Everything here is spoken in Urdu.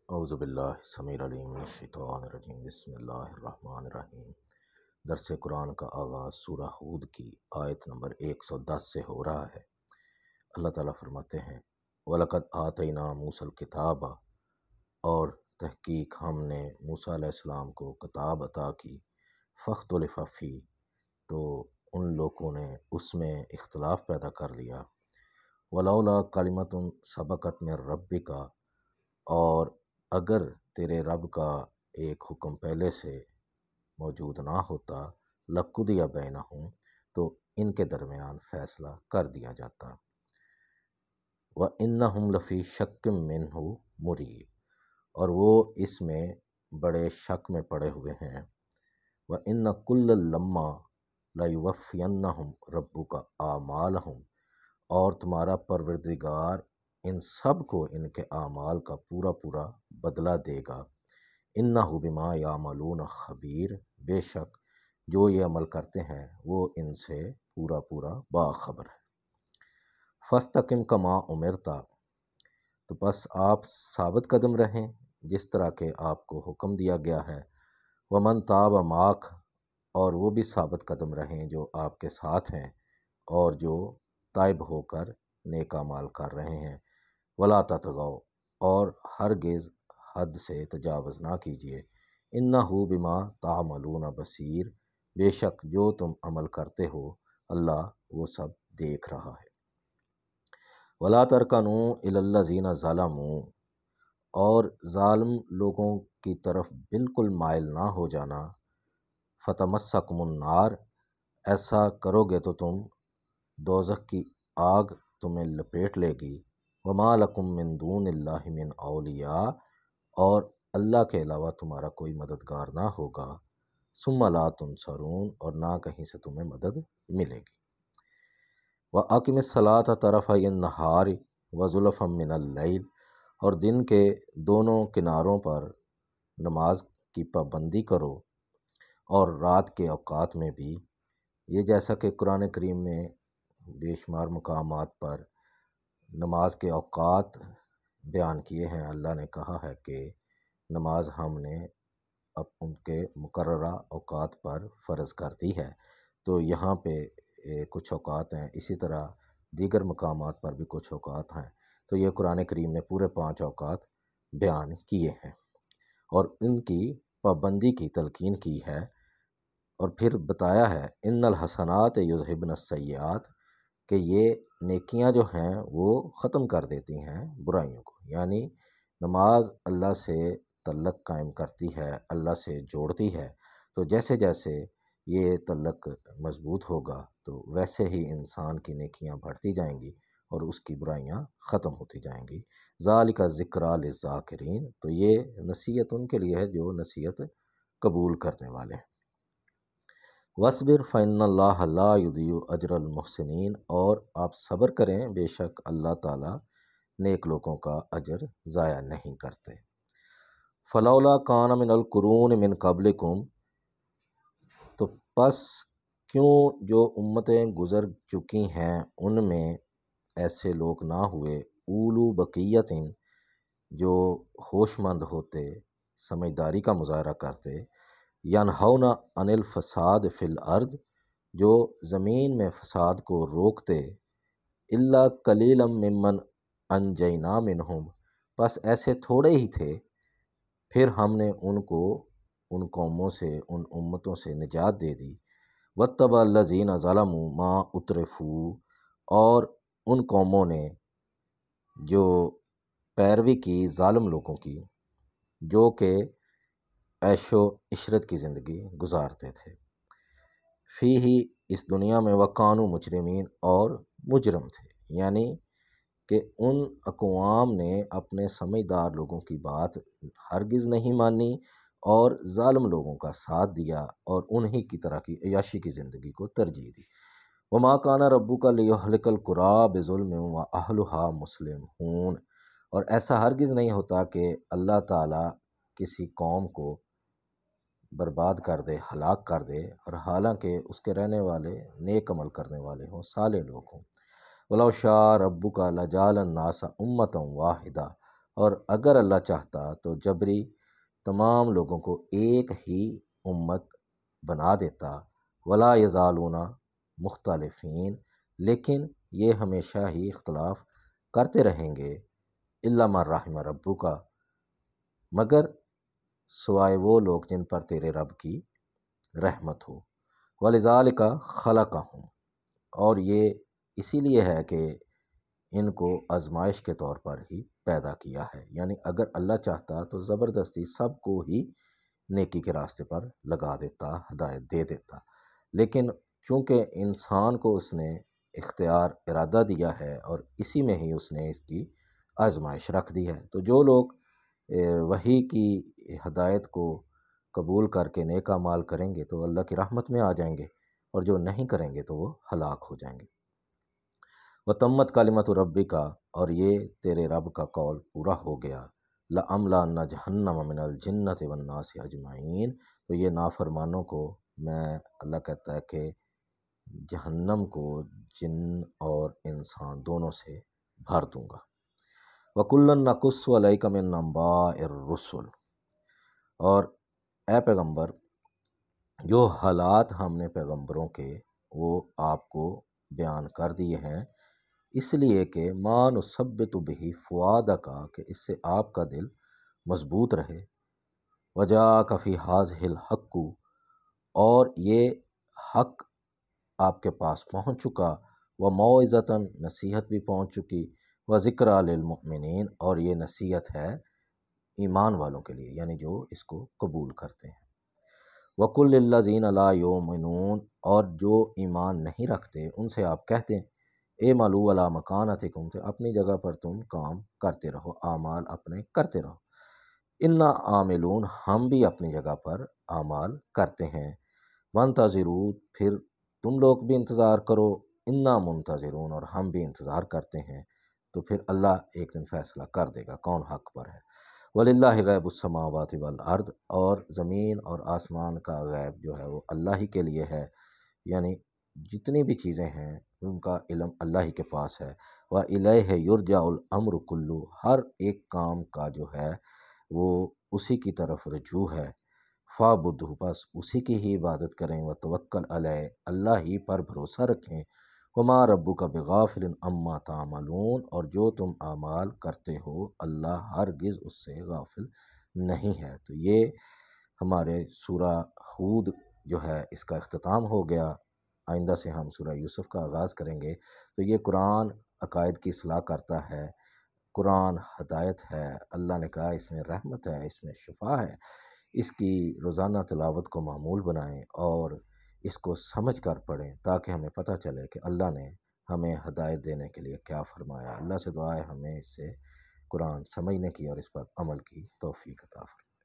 اعوذ باللہ السمیع العلیم من الشیطان الرجیم بسم اللہ الرحمن الرحیم۔ درس قرآن کا آغاز سورہ ہود کی آیت نمبر 110 سے ہو رہا ہے۔ اللہ تعالیٰ فرماتے ہیں وَلَقَدْ آتَيْنَا مُوسَى الْكِتَابَ، اور تحقیق ہم نے موسیٰ علیہ السلام کو کتاب عطا کی، فَاخْتُلِفَ فِیہ، تو ان لوگوں نے اس میں اختلاف پیدا کر لیا، وَلَوْلَا کَلِمَةٌ سَبَقَتْ مِن رَبِّکَ، اور اگر تیرے رب کا ایک حکم پہلے سے موجود نہ ہوتا، لَقُضِیَ بَینَہُم، تو ان کے درمیان فیصلہ کر دیا جاتا، وَإِنَّهُمْ لَفِی شَکٍّ مِّنْہُ مُریب، اور وہ اس میں بڑے شک میں پڑے ہوئے ہیں، وَإِنَّ كُلًّا لَمَّا لَیُوَفِّیَنَّهُمْ رَبُّکَ أَعْمَالَهُمْ، اور تمہارا پروردگار ان سب کو ان کے اعمال کا پورا پورا بدلہ دے گا، اِنَّهُ بِمَا يَعْمَلُونَ خبیر، بے شک جو یہ عمل کرتے ہیں وہ ان سے پورا پورا باخبر ہے۔ فَاسْتَقِمْ كَمَا أُمِرْتَ، تو بس آپ ثابت قدم رہیں جس طرح کہ آپ کو حکم دیا گیا ہے، وَمَنْ تَابَ مَعَكَ، اور وہ بھی ثابت قدم رہیں جو آپ کے ساتھ ہیں اور جو تائب ہو کر نیک اعمال کر رہے ہیں، وَلَا تَطْغَوْا، اور ہرگز حد سے تجاوز نہ کیجیے، اِنَّهُ بِمَا تَعْمَلُونَ بَصِیر، بے شک جو تم عمل کرتے ہو اللہ وہ سب دیکھ رہا ہے۔ وَلَا تَرْكَنُوا إِلَى الَّذِينَ ظَلَمُوا، اور ظالم لوگوں کی طرف بالکل مائل نہ ہو جانا، فَتَمَسَّكُمُ النَّارُ، ایسا کرو گے تو تم دوزخ کی آگ تمہیں لپیٹ لے گی، وَمَا لَكُم مِّن دُونِ اللَّهِ مِنْ أَوْلِيَاءَ، اور اللہ کے علاوہ تمہارا کوئی مددگار نہ ہوگا، ثُمَّ لَا تُنصَرُونَ، اور نہ کہیں سے تمہیں مدد ملے گی۔ وَأَقِمِ الصَّلَاةَ طَرَفَیِ النَّہَارِ وَزُلَفًا مِّنَ اللَّیْلِ، اور دن کے دونوں کناروں پر نماز کی پابندی کرو، اور رات کے اوقات میں بھی، یہ جیسا کہ قرآن کریم میں بے شمار مقامات پر نماز کے اوقات بیان کیے ہیں۔ اللہ نے کہا ہے کہ نماز ہم نے اب ان کے مقررہ اوقات پر فرض کر دی ہے، تو یہاں پہ کچھ اوقات ہیں، اسی طرح دیگر مقامات پر بھی کچھ اوقات ہیں، تو یہ قرآن کریم نے پورے 5 اوقات بیان کیے ہیں اور ان کی پابندی کی تلقین کی ہے، اور پھر بتایا ہے ان الحسنات یذہبن السیئات، کہ یہ نیکیاں جو ہیں وہ ختم کر دیتی ہیں برائیوں کو، یعنی نماز اللہ سے تعلق قائم کرتی ہے، اللہ سے جوڑتی ہے، تو جیسے جیسے یہ تعلق مضبوط ہوگا تو ویسے ہی انسان کی نیکیاں بڑھتی جائیں گی اور اس کی برائیاں ختم ہوتی جائیں گی۔ ذالک ذکریٰ للذاکرین، تو یہ نصیحت ان کے لیے ہے جو نصیحت قبول کرنے والے ہیں۔ وَاصْبِرْ فَإِنَّ اللَّهَ لَا يُضِيعُ أَجْرَ الْمُحْسِنِينَ، اور آپ صبر کریں، بے شک اللہ تعالیٰ نیک لوگوں کا اجر ضائع نہیں کرتے۔ فَلَوْلَا كَانَ مِنَ الْقُرُونِ مِن قَبْلِكُمْ، تو پس کیوں جو امتیں گزر چکی ہیں ان میں ایسے لوگ نہ ہوئے، اولو بقیت، جو ہوش مند ہوتے، سمجھداری کا مظاہرہ کرتے، ینہون عن الفساد فی الارض، جو زمین میں فساد کو روکتے، الا قلیلا ممن انجینا منہم، بس ایسے تھوڑے ہی تھے پھر ہم نے ان کو ان قوموں سے، ان امتوں سے نجات دے دی۔ واتبع الذین ظلموا ما اترفوا، اور ان قوموں نے جو پیروی کی ظالم لوگوں کی جو کہ عیش و عشرت کی زندگی گزارتے تھے، فی ہی اس دنیا میں، وقانو مجرمین، اور مجرم تھے، یعنی کہ ان اقوام نے اپنے سمجھدار لوگوں کی بات ہرگز نہیں مانی اور ظالم لوگوں کا ساتھ دیا اور انہی کی طرح کی عیاشی کی زندگی کو ترجیح دی۔ وما کان ربک لیہلک القری بظلم واہلھا مصلحون، اور ایسا ہرگز نہیں ہوتا کہ اللہ تعالیٰ کسی قوم کو برباد کر دے، ہلاک کر دے، اور حالانکہ اس کے رہنے والے نیک عمل کرنے والے ہوں، صالح لوگ ہوں۔ وَلَوْ شَاءَ رَبُّكَ لَجَعَلَ النَّاسَ أُمَّةً وَاحِدَةً، اور اگر اللہ چاہتا تو جبری تمام لوگوں کو ایک ہی امت بنا دیتا، ولا یزالون مختلفین، لیکن یہ ہمیشہ ہی اختلاف کرتے رہیں گے، الا من رحم ربو کا، مگر سوائے وہ لوگ جن پر تیرے رب کی رحمت ہو، ولذالک خلقہم، اور یہ اسی لیے ہے کہ ان کو آزمائش کے طور پر ہی پیدا کیا ہے، یعنی اگر اللہ چاہتا تو زبردستی سب کو ہی نیکی کے راستے پر لگا دیتا، ہدایت دے دیتا، لیکن چونکہ انسان کو اس نے اختیار ارادہ دیا ہے اور اسی میں ہی اس نے اس کی آزمائش رکھ دی ہے، تو جو لوگ وحی کی ہدایت کو قبول کر کے نیک اعمال کریں گے تو اللہ کی رحمت میں آ جائیں گے، اور جو نہیں کریں گے تو وہ ہلاک ہو جائیں گے۔ وتمت کلمۃ ربی کا، اور یہ تیرے رب کا قول پورا ہو گیا، لَأَمْلَأَنَّ جَهَنَّمَ مِنَ الْجِنَّةِ وَالنَّاسِ أَجْمَعِينَ، تو یہ نافرمانوں کو میں، اللہ کہتا ہے کہ جہنم کو جن اور انسان دونوں سے بھر دوں گا۔ وَكُلًّا نَقُصُّ عَلَيْكَ مِنْ أَنْبَاءِ الرُّسُلِ، اور اے پیغمبر جو حالات ہم نے پیغمبروں کے وہ آپ کو بیان کر دیے ہیں، اس لیے کہ ما نثبت بہ فؤادک، کہ اس سے آپ کا دل مضبوط رہے، وجاءک فی ھذہ الحق، اور یہ حق آپ کے پاس پہنچ چکا، وموعظۃ، نصیحت بھی پہنچ چکی، وذکریٰ للمؤمنین، اور یہ نصیحت ہے ایمان والوں کے لیے، یعنی جو اس کو قبول کرتے ہیں۔ وَقُلْ لِلَّذِينَ لَا يُؤْمِنُونَ، اور جو ایمان نہیں رکھتے ان سے آپ کہتے ہیں، اعملوا علی مکانتکم، تو اپنی جگہ پر تم کام کرتے رہو، اعمال اپنے کرتے رہو، انا عاملون، ہم بھی اپنی جگہ پر اعمال کرتے ہیں، وانتظروا، پھر تم لوگ بھی انتظار کرو، انا منتظرون، اور ہم بھی انتظار کرتے ہیں، تو پھر اللہ ایک دن فیصلہ کر دے گا کون حق پر ہے۔ وَلِلَّهِ غیب السماوات والارض، اور زمین اور آسمان کا غیب جو ہے وہ اللہ ہی کے لیے ہے، یعنی جتنی بھی چیزیں ہیں ان کا علم اللہ ہی کے پاس ہے۔ وَإِلَيْهِ يُرْجَعُ الْأَمْرُ كُلُّهُ، ہر ایک کام کا جو ہے وہ اسی کی طرف رجوع ہے، فَاعْبُدْهُ، بس اسی کی ہی عبادت کریں، وَتَوَكَّلْ عَلَيْهِ، اللہ ہی پر بھروسہ رکھیں، وَمَا رَبُّكَ بِغَافِلٍ عَمَّا تَعْمَلُونَ، اور جو تم اعمال کرتے ہو اللہ ہرگز اس سے غافل نہیں ہے۔ تو یہ ہمارے سورہ ہود جو ہے اس کا اختتام ہو گیا، آئندہ سے ہم سورہ یوسف کا آغاز کریں گے۔ تو یہ قرآن عقائد کی اصلاح کرتا ہے، قرآن ہدایت ہے، اللہ نے کہا اس میں رحمت ہے، اس میں شفا ہے، اس کی روزانہ تلاوت کو معمول بنائیں اور اس کو سمجھ کر پڑھیں، تاکہ ہمیں پتہ چلے کہ اللہ نے ہمیں ہدایت دینے کے لیے کیا فرمایا۔ اللہ سے دعا ہے ہمیں اس سے قرآن سمجھنے کی اور اس پر عمل کی توفیق عطا فرمائے۔